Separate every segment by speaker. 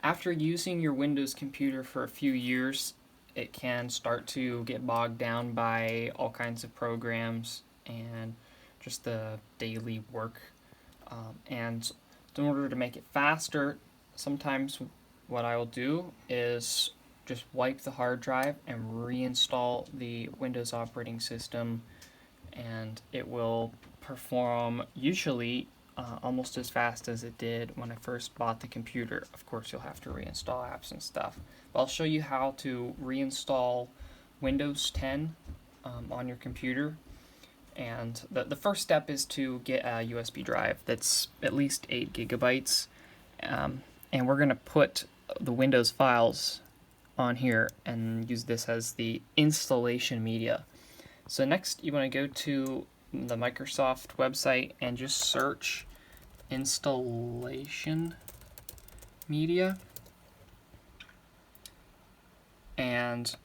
Speaker 1: After using your Windows computer for a few years, it can start to get bogged down by all kinds of programs and just the daily work. And in order to make it faster, sometimes what I will do is just wipe the hard drive and reinstall the Windows operating system, and it will perform usually almost as fast as it did when I first bought the computer. Of course, you'll have to reinstall apps and stuff. But I'll show you how to reinstall Windows 10 on your computer. And the first step is to get a USB drive that's at least 8 gigabytes. And we're going to put the Windows files on here and use this as the installation media. So next you want to go to the Microsoft website and just search installation media and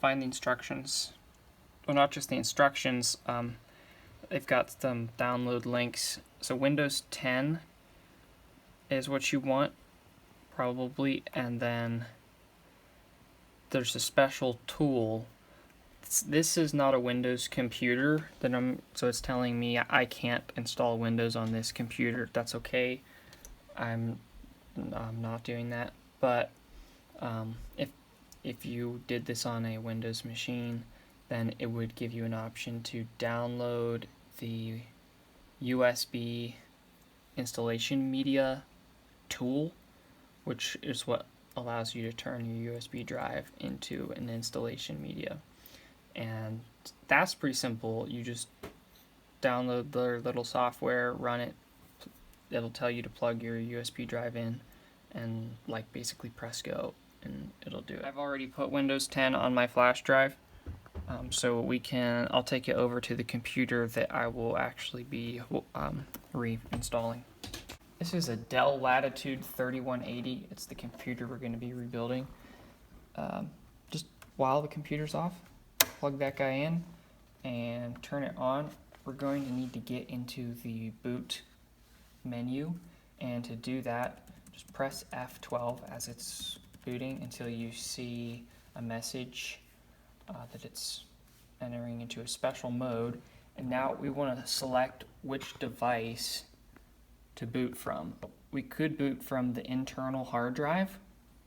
Speaker 1: find the instructions. Well, not just the instructions, they've got some download links. So Windows 10 is what you want, probably, and then there's a special tool. This is not a Windows computer, so it's telling me I can't install Windows on this computer. That's okay. I'm not doing that. But if you did this on a Windows machine, then it would give you an option to download the USB installation media tool, which is what allows you to turn your USB drive into an installation media. And that's pretty simple. You just download their little software, run it. It'll tell you to plug your USB drive in and basically press go, and it'll do it. I've already put Windows 10 on my flash drive, so I'll take it over to the computer that I will actually be reinstalling. This is a Dell Latitude 3180. It's the computer we're going to be rebuilding. Just while the computer's off, plug that guy in and turn it on. We're going to need to get into the boot menu, and to do that, just press F12 as it's booting until you see a message that it's entering into a special mode. And now we want to select which device to boot from. We could boot from the internal hard drive,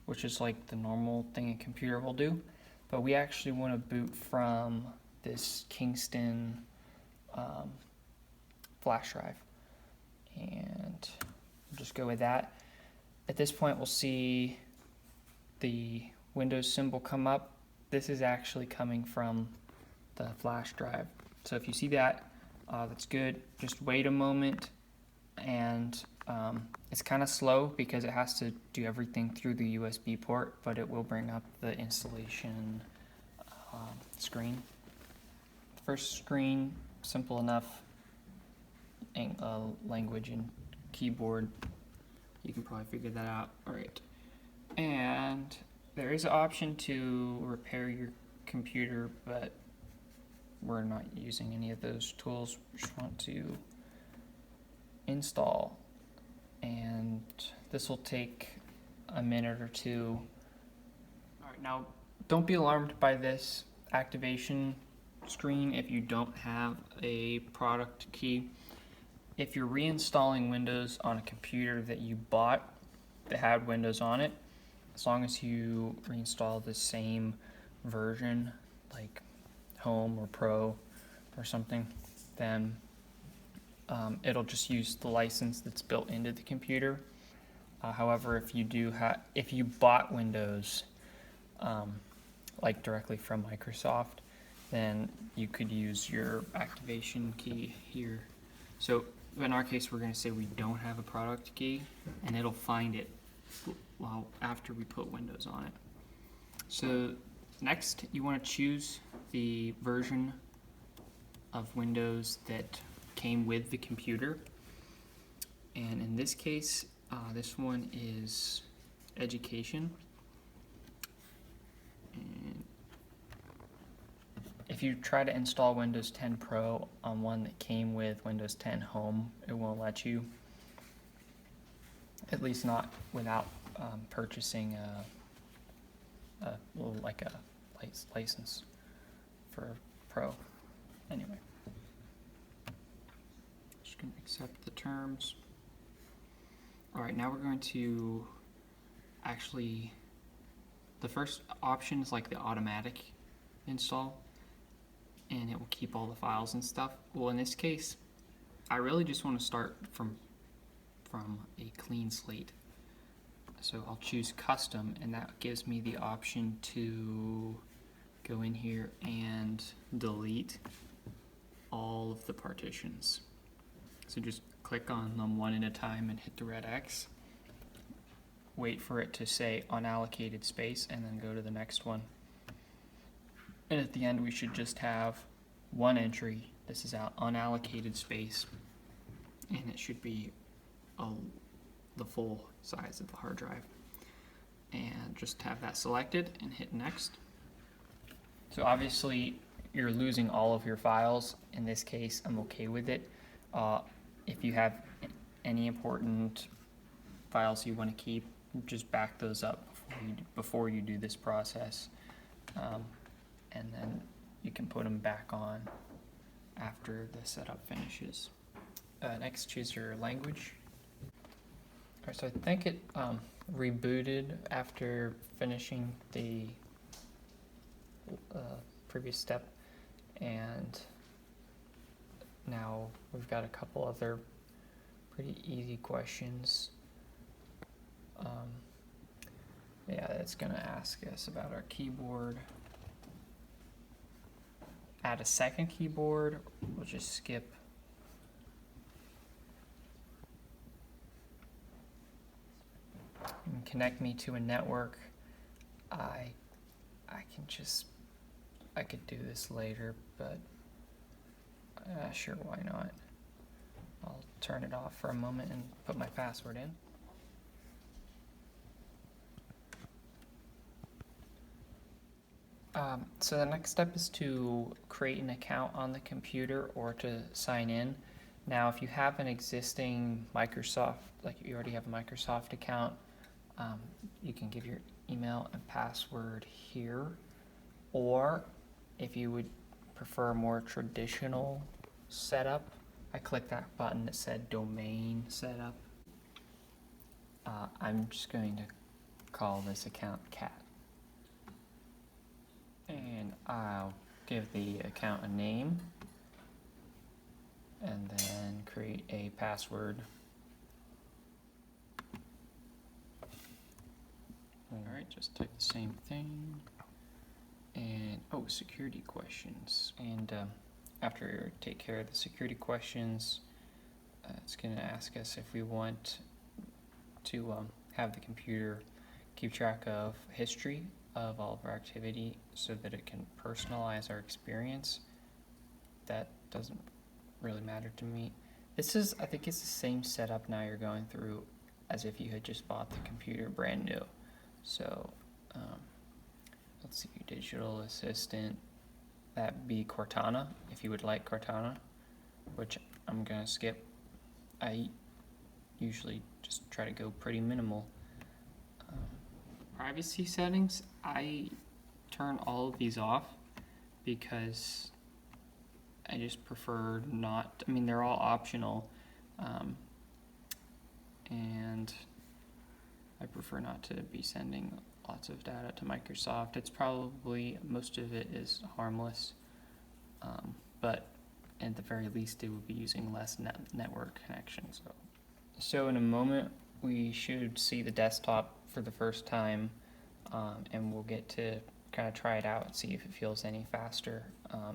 Speaker 1: which is like the normal thing a computer will do, but we actually want to boot from this Kingston flash drive, and we'll just go with that. At this point, we'll see the Windows symbol come up. This is actually coming from the flash drive. So if you see that, that's good. Just wait a moment, and it's kind of slow because it has to do everything through the USB port, but it will bring up the installation screen. First screen, simple enough. Language and keyboard. You can probably figure that out. All right. And there is an option to repair your computer, but we're not using any of those tools. We just want to install, and this will take a minute or two. All right, now don't be alarmed by this activation screen if you don't have a product key. If you're reinstalling Windows on a computer that you bought that had Windows on it, as long as you reinstall the same version, like Home or Pro or something, then it'll just use the license that's built into the computer. However, if you bought Windows like directly from Microsoft, then you could use your activation key here. So in our case, we're going to say we don't have a product key, and it'll find it after we put Windows on it. So next, you want to choose the version of Windows that came with the computer, and in this case, this one is Education. And if you try to install Windows 10 Pro on one that came with Windows 10 Home, it won't let you, at least not without purchasing like a license for Pro. Anyway, just gonna accept the terms. All right, now we're going to actually, the first option is like the automatic install, and it will keep all the files and stuff. Well, in this case, I really just want to start from a clean slate. So I'll choose custom, and that gives me the option to go in here and delete all of the partitions. So just click on them one at a time and hit the red X. Wait for it to say unallocated space and then go to the next one. And at the end we should just have one entry. This is our unallocated space, and it should be the full size of the hard drive. And just have that selected and hit next. So obviously you're losing all of your files. In this case, I'm okay with it. If you have any important files you want to keep, just back those up before you do this process. And then you can put them back on after the setup finishes. Next, choose your language. All right, so I think it rebooted after finishing the previous step, and now we've got a couple other pretty easy questions. Yeah, it's gonna ask us about our keyboard. Add a second keyboard, we'll just skip. And connect me to a network. I could do this later, but sure, why not? I'll turn it off for a moment and put my password in. So the next step is to create an account on the computer or to sign in. Now, if you have an existing Microsoft, like you already have a Microsoft account, you can give your email and password here. Or if you would prefer a more traditional setup, I clicked that button that said domain setup. I'm just going to call this account cat. And I'll give the account a name and then create a password. Alright, just type the same thing. And security questions. And after you take care of the security questions, it's going to ask us if we want to have the computer keep track of history of all of our activity so that it can personalize our experience. That doesn't really matter to me. I think it's the same setup now you're going through as if you had just bought the computer brand new. So let's see, digital assistant, that'd be Cortana, if you would like Cortana, which I'm gonna skip. I usually just try to go pretty minimal. Privacy settings, I turn all of these off because I just prefer not, they're all optional, and I prefer not to be sending lots of data to Microsoft. It's probably, most of it is harmless, but at the very least it would be using less network connections. So in a moment we should see the desktop for the first time, and we'll get to kind of try it out and see if it feels any faster.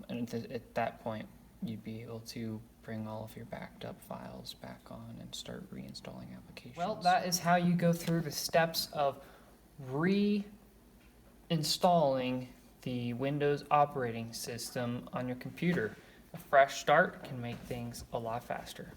Speaker 1: And at that point you'd be able to bring all of your backed up files back on and start reinstalling applications. Well, that is how you go through the steps of reinstalling the Windows operating system on your computer. A fresh start can make things a lot faster.